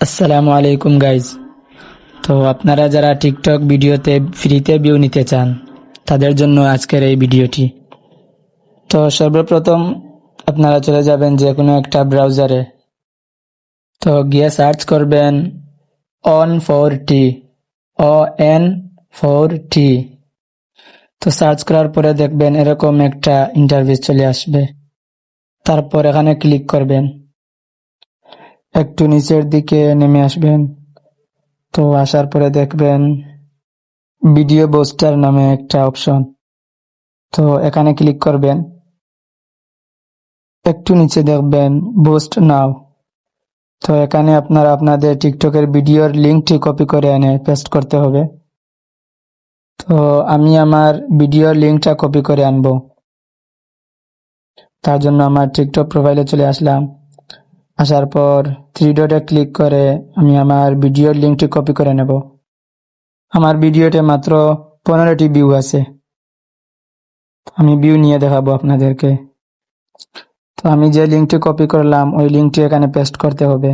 আসসালামু আলাইকুম গাইজ। তো আপনারা যারা টিকটক ভিডিওতে ফ্রিতে ভিউ নিতে চান তাদের জন্য আজকের এই ভিডিওটি। তো সর্বপ্রথম আপনারা চলে যাবেন যে কোনো একটা ব্রাউজারে। তো গিয়ে সার্চ করবেন on4t on4t। তো সার্চ করার পরে দেখবেন এরকম একটা ইন্টারফেস চলে আসবে। তারপর এখানে ক্লিক করবেন, একটু নিচের দিকে নেমে আসবেন। তো আসার পরে দেখবেন ভিডিও বুস্টার নামে একটা অপশন। তো এখানে ক্লিক করবেন, একটু নিচে দেখবেন বুস্ট নাও। তো এখানে আপনারা আপনাদের টিকটকের ভিডিওর লিঙ্কটি কপি করে এনে পেস্ট করতে হবে। তো আমি আমার ভিডিওর লিঙ্কটা কপি করে আনবো। তার জন্য আমার টিকটক প্রোফাইলে চলে আসলাম। আসার পর থ্রি ডটে ক্লিক করে আমি আমার ভিডিওর লিঙ্কটি কপি করে নেব। আমার ভিডিওতে মাত্র 15টি ভিউ আছে। আমি ভিউ নিয়ে দেখাবো আপনাদেরকে। তো আমি যে লিঙ্কটি কপি করলাম ওই লিঙ্কটি এখানে পেস্ট করতে হবে।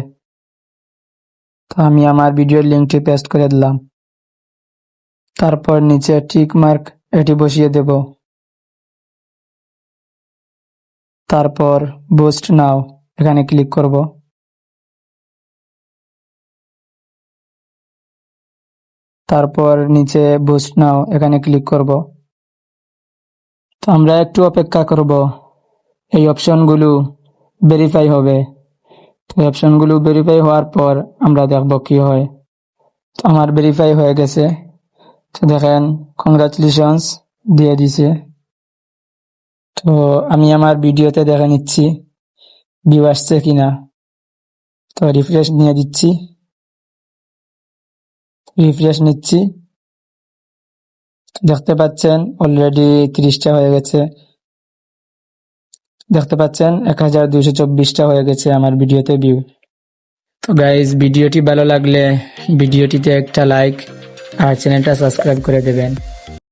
তো আমি আমার ভিডিওর লিঙ্কটি পেস্ট করে দিলাম। তারপর নিচে টিক মার্ক এটি বসিয়ে দেব। তারপর বুস্ট নাও এখানে ক্লিক করব। তারপর নিচে বুস্ট নাও এখানে ক্লিক করব। তো আমরা একটু অপেক্ষা করব, এই অপশনগুলো ভেরিফাই হবে। তো অপশনগুলো ভেরিফাই হওয়ার পর আমরা দেখব কি হয়। তো আমার ভেরিফাই হয়ে গেছে। তো দেখেন কংগ্রাচুলেশনস দিয়ে দিছে। তো আমি আমার ভিডিওতে দেখে নিচ্ছি ভিউ আসছে কিনা। তো রিফ্রেশ নিয়ে দিচ্ছি, রিফ্রেশ নিচ্ছি। দেখতে পাচ্ছেন অলরেডি 30টা হয়ে গেছে। দেখতে পাচ্ছেন 1224টা হয়ে গেছে আমার ভিডিওতে ভিউ। তো গাইজ, ভিডিওটি ভালো লাগলে ভিডিওটিতে একটা লাইক আর চ্যানেলটা সাবস্ক্রাইব করে দেবেন।